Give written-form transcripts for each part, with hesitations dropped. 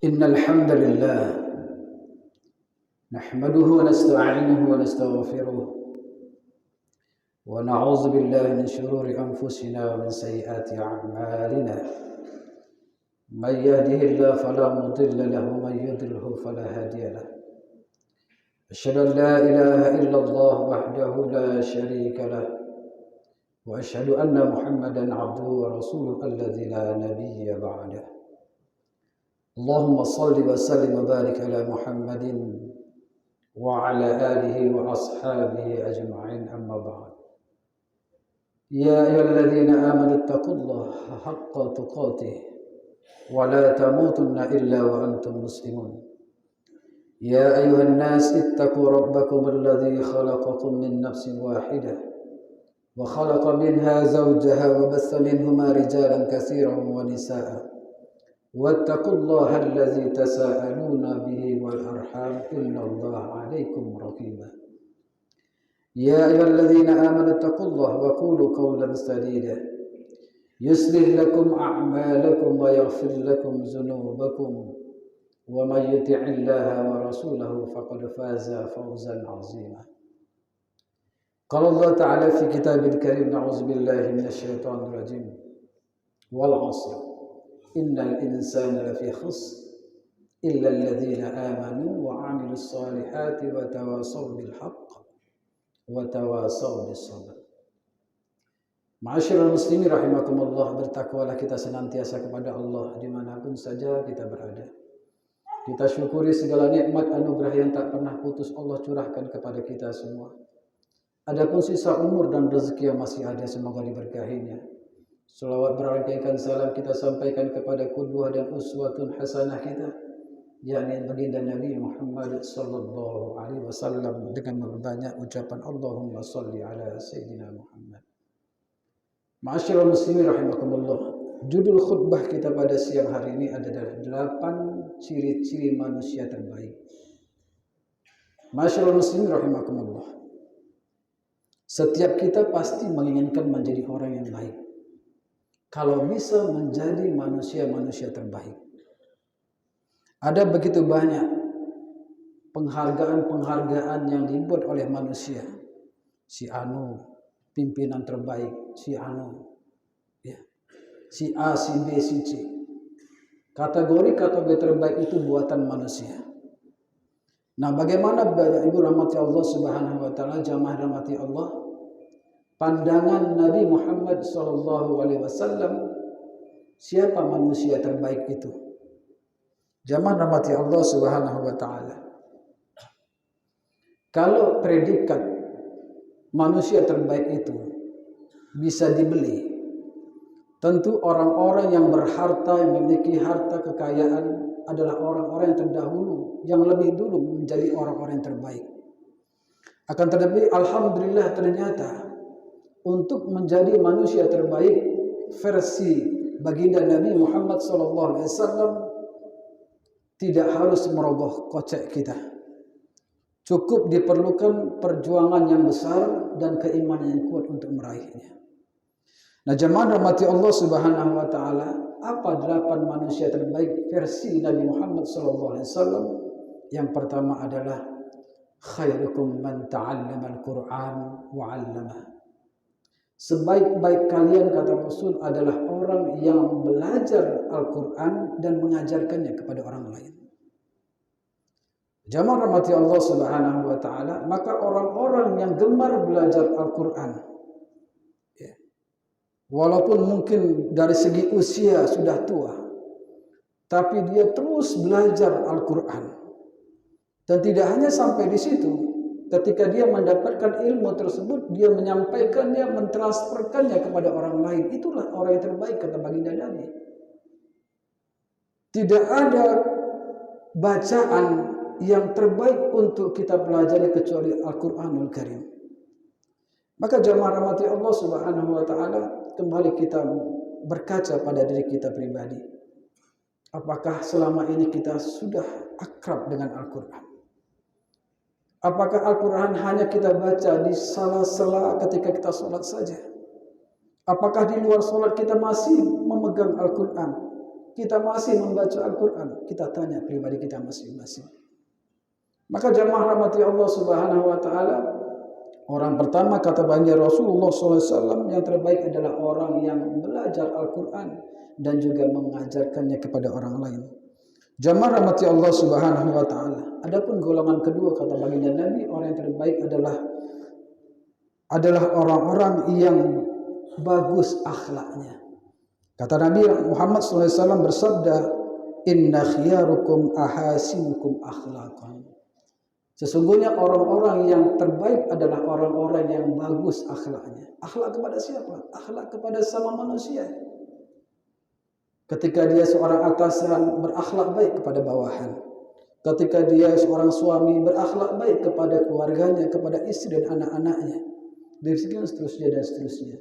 إن الحمد لله نحمده ونستعينه ونستغفره ونعوذ بالله من شرور أنفسنا ومن سيئات أعمالنا. من يهده الله فلا مضل له ومن يضلل فلا هادي له. أشهد أن لا إله إلا الله وحده لا شريك له وأشهد أن محمدا عبده ورسوله الذي لا نبي بعده. اللهم صل وسلم وبارك على محمد وعلى آله وأصحابه أجمعين. أما بعد. يا أيها الذين آمنوا اتقوا الله حق تقاته ولا تموتن إلا وأنتم مسلمون. يا أيها الناس اتقوا ربكم الذي خلقكم من نفس واحدة وخلق منها زوجها وبث منهما رجالا كثيرا ونساء واتقوا الله الذي تساءلون به والأرحام إن الله عليكم رقيبا. يا أيها الذين آمنوا اتقوا الله وقولوا قولا سديدا يصلح لكم أعمالكم ويغفر لكم ذنوبكم ومن يطع الله ورسوله فقد فاز فوزا عظيما. قال الله تعالى في كتابه الكريم: نعوذ بالله من الشيطان الرجيم والعصر إن الإنسان لفي خسر إلا الذين آمنوا وعملوا الصالحات وتواصوا بالحق وتواصوا بالصبر. Ma'asyiral muslimin rahimakumullah, bertakwalah kita senantiasa kepada Allah dimanapun saja kita berada. Kita syukuri segala nikmat anugerah yang tak pernah putus Allah curahkan kepada kita semua. Adapun sisa umur dan rezeki yang masih ada, semoga diberkahinya. Salawat berangkaikan salam kita sampaikan kepada qudwah dan uswatun hasanah kita, yakni baginda Nabi Muhammad sallallahu alaihi wasallam, dengan memperbanyak ucapan Allahumma salli ala sayyidina Muhammad. Ma'asyiral muslimin rahimakumullah, judul khutbah kita pada siang hari ini adalah 8 ciri-ciri manusia terbaik. Ma'asyiral muslimin rahimakumullah, setiap kita pasti menginginkan menjadi orang yang baik. Kalau bisa menjadi manusia-manusia terbaik. Ada begitu banyak penghargaan-penghargaan yang dibuat oleh manusia. Si anu pimpinan terbaik, si anu ya. Si A, si B, si C. Kategori-kategori terbaik itu buatan manusia. Nah, bagaimana Ibu rahmati Allah Subhanahu wa taala, jamaah rahmati Allah, pandangan Nabi Muhammad SAW, siapa manusia terbaik itu? Jamaah rahmati Allah Subhanahu wa taala. Kalau predikat manusia terbaik itu bisa dibeli, tentu orang-orang yang berharta, yang memiliki harta kekayaan adalah orang-orang yang terdahulu, yang lebih dulu menjadi orang-orang yang terbaik. Akan tetapi alhamdulillah ternyata untuk menjadi manusia terbaik versi baginda Nabi Muhammad SAW tidak harus merogoh kocek kita. Cukup diperlukan perjuangan yang besar dan keimanan yang kuat untuk meraihnya. Nah, jemaah rahmati Allah Subhanahu wa taala, apa 8 manusia terbaik versi Nabi Muhammad SAW? Yang pertama adalah khairukum man ta'allama al-Qur'an wa 'allama. Sebaik-baik kalian, kata Rasul, adalah orang yang belajar Al-Quran dan mengajarkannya kepada orang lain. Jamaah rahmati Allah Subhanahu wa taala, maka orang-orang yang gemar belajar Al-Quran, ya, walaupun mungkin dari segi usia sudah tua, tapi dia terus belajar Al-Quran. Dan tidak hanya sampai di situ, ketika dia mendapatkan ilmu tersebut, dia menyampaikannya, mentransferkannya kepada orang lain. Itulah orang yang terbaik, kata baginda Nabi. Tidak ada bacaan yang terbaik untuk kita pelajari kecuali Al-Quranul Karim. Maka jamaah rahmati Allah Subhanahu wa taala, kembali kita berkaca pada diri kita pribadi. Apakah selama ini kita sudah akrab dengan Al-Quran? Apakah Al-Quran hanya kita baca di sela-sela ketika kita sholat saja? Apakah di luar sholat kita masih memegang Al-Quran? kita masih membaca Al-Quran, kita tanya pribadi kita masing-masing. Maka jamaah rahmati Allah Subhanahu wa taala, orang pertama kata baginda Rasulullah SAW yang terbaik adalah orang yang belajar Al-Quran dan juga mengajarkannya kepada orang lain. Jamaah rahmati Allah Subhanahu wa taala. Adapun golongan kedua kata baginda Nabi, orang yang terbaik adalah orang-orang yang bagus akhlaknya. Kata Nabi Muhammad SAW bersabda, "Inna khiyarukum ahasinukum akhlaqan." Sesungguhnya orang-orang yang terbaik adalah orang-orang yang bagus akhlaknya. Akhlak kepada siapa? Akhlak kepada sama manusia. Ketika dia seorang atasan, berakhlak baik kepada bawahan. Ketika dia seorang suami, berakhlak baik kepada keluarganya, kepada istri dan anak-anaknya. Dan seterusnya dan seterusnya.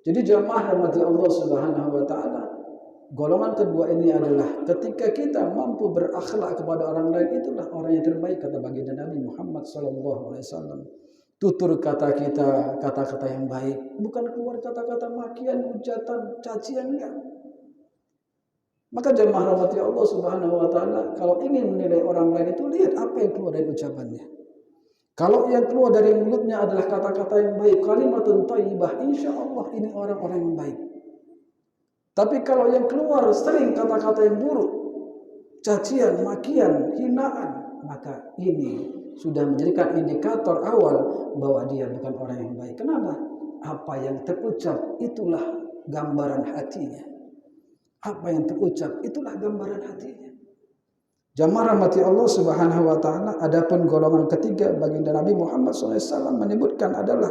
Jadi jamaah rahmati Allah Subhanahu wa taala, golongan kedua ini adalah ketika kita mampu berakhlak kepada orang lain, itulah orang yang terbaik kata baginda Nabi Muhammad SAW. Tutur kata kita kata-kata yang baik, bukan keluar kata-kata makian, hujatan, cacian, enggak. Maka jamaah rahmati Allah Subhanahu wa taala, kalau ingin menilai orang lain itu lihat apa yang keluar dari ucapannya. Kalau yang keluar dari mulutnya adalah kata-kata yang baik, kalimatun thayyibah, insya Allah ini orang-orang yang baik. Tapi kalau yang keluar sering kata-kata yang buruk, cacian, makian, hinaan, maka ini sudah menjadikan indikator awal bahwa dia bukan orang yang baik. Kenapa? Apa yang terucap itulah gambaran hatinya. Apa yang terucap itulah gambaran hatinya. Jamaah rahmati Allah Subhanahu wa taala, adapun golongan ketiga baginda Nabi Muhammad SAW menyebutkan adalah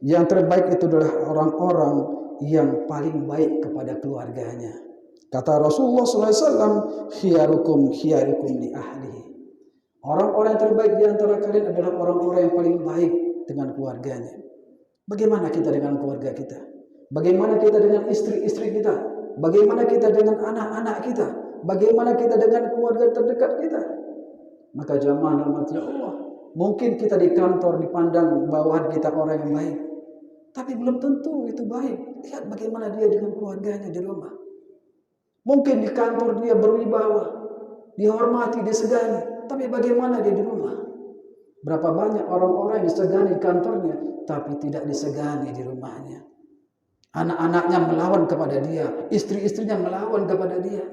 yang terbaik itu adalah orang-orang yang paling baik kepada keluarganya. Kata Rasulullah SAW, khiyarukum li ahlihi. Orang-orang yang terbaik di antara kalian adalah orang-orang yang paling baik dengan keluarganya. Bagaimana kita dengan keluarga kita? Bagaimana kita dengan istri-istri kita? Bagaimana kita dengan anak-anak kita? Bagaimana kita dengan keluarga terdekat kita? Maka jamaah rahmati Allah, mungkin kita di kantor dipandang bawahan kita orang yang baik, tapi belum tentu itu baik. Lihat bagaimana dia dengan keluarganya di rumah. Mungkin di kantor dia berwibawa, dihormati, disegani, tapi bagaimana dia di rumah? Berapa banyak orang-orang yang disegani di kantornya, tapi tidak disegani di rumahnya. Anak-anaknya melawan kepada dia, istri-istrinya melawan kepada dia.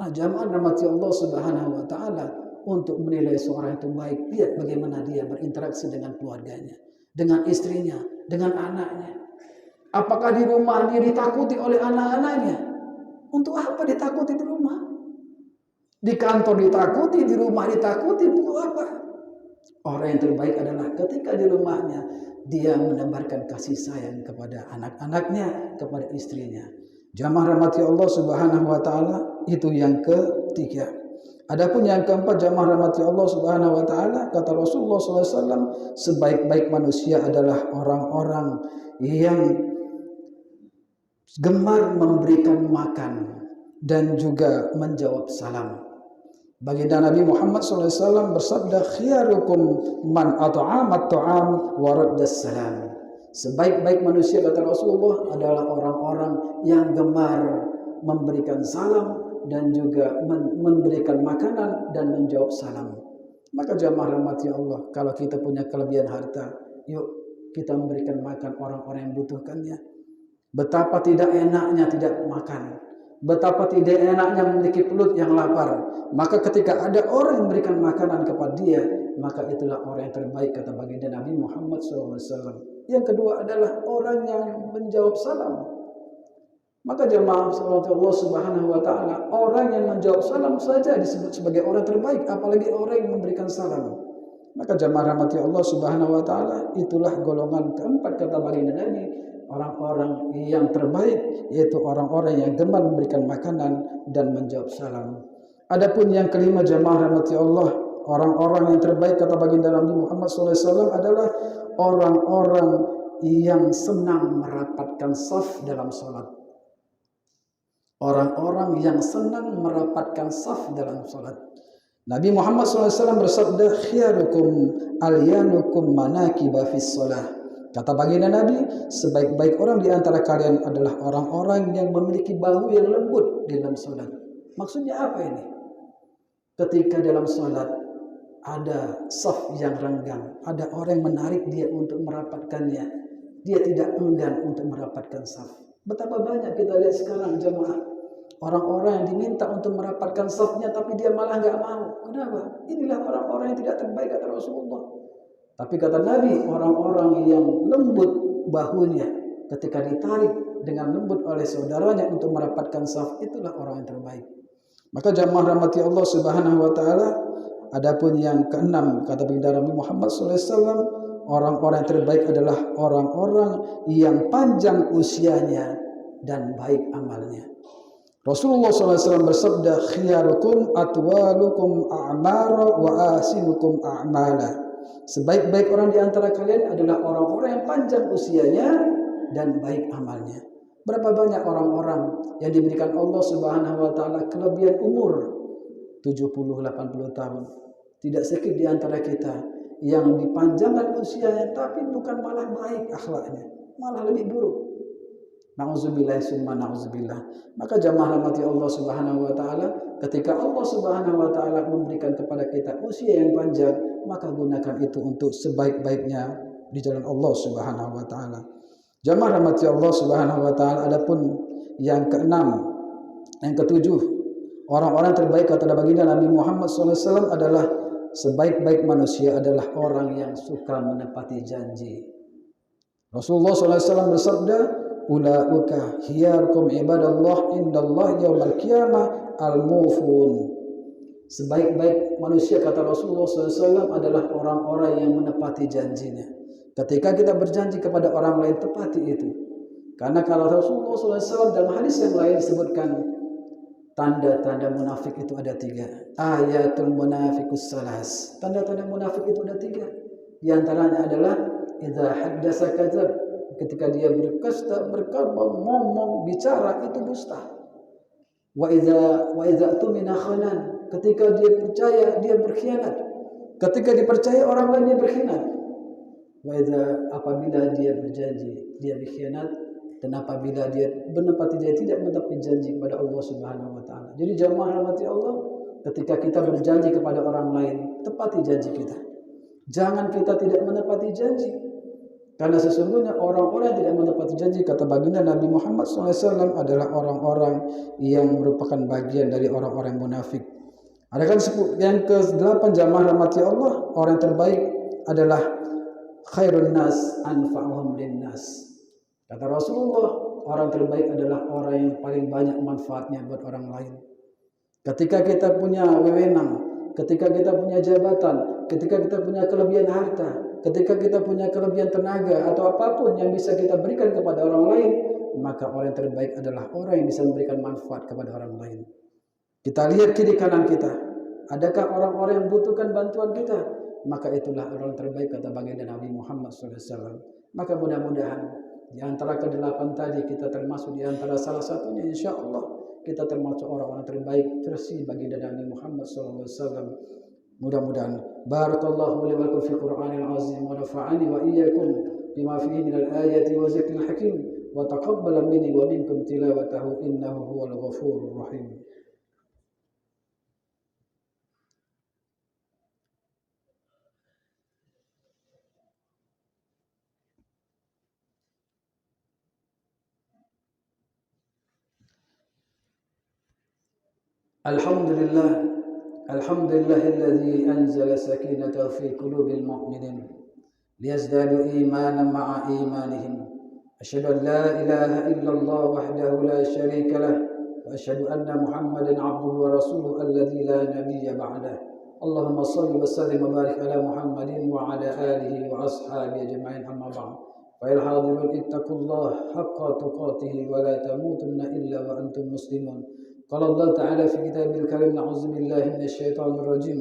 Nah, jamaah rahmati Allah Subhanahu wa taala, untuk menilai seorang itu baik, lihat bagaimana dia berinteraksi dengan keluarganya, dengan istrinya, dengan anaknya. Apakah di rumah dia ditakuti oleh anak-anaknya? Untuk apa ditakuti di rumah? Di kantor ditakuti, di rumah ditakuti, untuk apa? Orang yang terbaik adalah ketika di rumahnya dia menebarkan kasih sayang kepada anak-anaknya, kepada istrinya. Jamaah rahmati Allah Subhanahu wa taala, itu yang ketiga. Adapun yang keempat, jamaah rahmati Allah Subhanahu wa taala, kata Rasulullah SAW, sebaik-baik manusia adalah orang-orang yang gemar memberikan makan dan juga menjawab salam. Baginda Nabi Muhammad SAW bersabda, khiyarukum man at'amat ta'am wa raddas salam. Sebaik-baik manusia kata Rasulullah adalah orang-orang yang gemar memberikan salam dan juga memberikan makanan dan menjawab salam. Maka jamaah rahmati Allah, kalau kita punya kelebihan harta, yuk kita memberikan makan orang-orang yang membutuhkannya. Betapa tidak enaknya tidak makan, betapa tidak enaknya memiliki perut yang lapar. Maka ketika ada orang yang memberikan makanan kepada dia, maka itulah orang yang terbaik kata baginda Nabi Muhammad SAW. Yang kedua adalah orang yang menjawab salam. Maka jemaah Allah Subhanahu wa taala, orang yang menjawab salam saja disebut sebagai orang terbaik, apalagi orang yang memberikan salam. Maka jemaah rahmati Allah Subhanahu wa taala, itulah golongan keempat kata baginda Nabi, orang-orang yang terbaik, yaitu orang-orang yang gemar memberikan makanan dan menjawab salam. Adapun yang kelima jemaah rahmati Allah, orang-orang yang terbaik kata baginda Nabi Muhammad SAW adalah orang-orang yang senang merapatkan saf dalam salat. Orang-orang yang senang merapatkan saf dalam salat. Nabi Muhammad SAW bersabda, khiyarukum alyanukum manakiba fis shalah. Kata baginda Nabi, sebaik-baik orang di antara kalian adalah orang-orang yang memiliki bahu yang lembut di dalam salat. Maksudnya apa ini? Ketika dalam salat ada saf yang renggang, ada orang yang menarik dia untuk merapatkannya. Dia tidak enggan untuk merapatkan saf. Betapa banyak kita lihat sekarang jemaah, orang-orang yang diminta untuk merapatkan safnya, tapi dia malah nggak mau. Kenapa? Inilah orang-orang yang tidak terbaik kata Rasulullah. Tapi kata Nabi, orang-orang yang lembut bahunya ketika ditarik dengan lembut oleh saudaranya untuk merapatkan saf, itulah orang yang terbaik. Maka jamaah rahmati Allah Subhanahu wa taala, adapun yang keenam kata baginda Nabi Muhammad SAW, orang-orang yang terbaik adalah orang-orang yang panjang usianya dan baik amalnya. Rasulullah SAW bersabda, khiyarukum atwalukum a'mara wa asinukum a'mala. Sebaik-baik orang di antara kalian adalah orang-orang yang panjang usianya dan baik amalnya. Berapa banyak orang-orang yang diberikan Allah Subhanahu wa taala kelebihan umur 70-80 tahun. Tidak sedikit di antara kita yang dipanjangkan usianya tapi bukan malah baik akhlaknya, malah lebih buruk. Nauzubillah summa nauzubillah. Maka jamaah rahmati Allah Subhanahu wa taala, ketika Allah Subhanahu wa taala memberikan kepada kita usia yang panjang, maka gunakan itu untuk sebaik-baiknya di jalan Allah Subhanahu wa taala. Jamaah rahmati Allah Subhanahu wa taala, adapun yang keenam, yang ketujuh, orang-orang terbaik kata baginda Nabi Muhammad SAW adalah sebaik-baik manusia adalah orang yang suka menepati janji. Rasulullah SAW bersabda, ulaika khiyarukum ibadallah indallah yaumil qiyamah al-mufun. Sebaik-baik manusia kata Rasulullah SAW adalah orang-orang yang menepati janjinya. Ketika kita berjanji kepada orang lain, tepati itu. Karena kalau Rasulullah SAW dalam hadis yang lain disebutkan tanda-tanda munafik itu ada 3. Ayatul munafikus salas. Tanda-tanda munafik itu ada 3. Di antaranya adalah idza haddasa kadzab. Ketika dia berkata, ngomong, bicara itu dusta. Wa idza tumina khanan. Ketika dia percaya, dia berkhianat. Ketika dipercaya orang lain, dia berkhianat. Apabila dia berjanji, dia berkhianat. Dan apabila dia menepati, dia tidak menepati janji kepada Allah Subhanahu wa taala. Jadi jamaah rahmati Allah, ketika kita berjanji kepada orang lain, tepati janji kita. Jangan kita tidak menepati janji. Karena sesungguhnya orang-orang yang tidak menepati janji kata baginda Nabi Muhammad SAW adalah orang-orang yang merupakan bagian dari orang-orang munafik. Adakah yang ke-8 jamaah rahmati Allah, orang yang terbaik adalah khairun nas anfa'uhum linnas. Kata Rasulullah, orang terbaik adalah orang yang paling banyak manfaatnya buat orang lain. Ketika kita punya wewenang, ketika kita punya jabatan, ketika kita punya kelebihan harta, ketika kita punya kelebihan tenaga atau apapun yang bisa kita berikan kepada orang lain, maka orang yang terbaik adalah orang yang bisa memberikan manfaat kepada orang lain. Kita lihat kiri kanan kita, adakah orang-orang yang membutuhkan bantuan kita? Maka itulah orang terbaik kata baginda Nabi Muhammad SAW. Maka mudah-mudahan di antara ke-8 tadi kita termasuk di antara salah satunya, insya Allah kita termasuk orang-orang terbaik versi baginda Nabi Muhammad SAW. Mudah-mudahan barakallahu li wa lakum fi Qur'anil azim wa nafa'ani wa iyyakum bima fihi minal ayati wa zikril hakim wa taqabbala minni wa minkum tilawatahu innahu huwal ghafurur rahim. Alhamdulillahilladzi anzala sakinatahu fi qulubil mu'minin liyazdadu imanan ma'a imanihim. Asyhadu an la ilaha illallah wahdahu la syarika lah wa asyhadu anna Muhammadan 'abduhu wa rasuluhu alladzi la nabiyya ba'dah. Allahumma shalli wa sallim wa barik ala Muhammadin wa ala alihi wa ashabihi ajma'in, amma ba'd. Fa ya hadirun ittaqullaha haqqa tuqatih wa la tamutunna illa wa antum muslimun. قال الله تعالى في كتابه الكريم أعوذ بالله من الشيطان الرجيم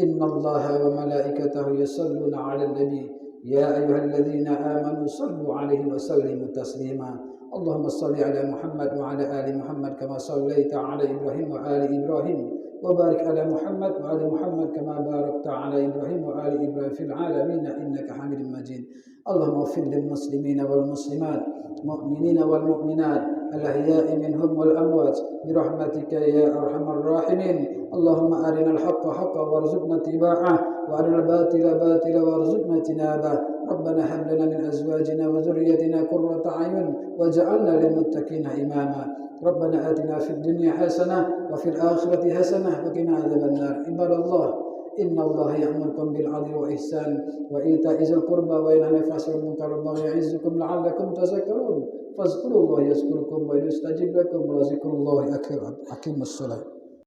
إن الله وملائكته يصلون على النبي يا أيها الذين آمنوا صلوا عليه وسلموا تسليما اللهم صل على محمد وعلى آل محمد كما صليت على إبراهيم وآل إبراهيم وبارك على محمد وآل محمد كما باركت على إبراهيم وآل إبراهيم في العالمين إنك حميد مجيد اللهم اغفر للمسلمين والمسلمات المؤمنين والمؤمنات الأحياء منهم والأموات برحمتك يا أرحم الراحمين. اللهم أرنا الحق حقا وارزقنا اتباعه وأرنا الباطل باطلا وارزقنا اجتنابه. ربنا هب لنا من أزواجنا وذريتنا قرة أعين واجعلنا للمتقين إماما. ربنا آتنا في الدنيا حسنة وفي الآخرة حسنة وقنا عذاب النار. عباد الله، إن الله يأمركم بالعدل والإحسان وإيتاء ذي القربى وينهى عن الفحشاء والمنكر والبغي يعظكم لعلكم تذكرون. فاذكروا الله يذكركم ويستجب لكم ولذكر الله أكبر. أقيموا الصلاة.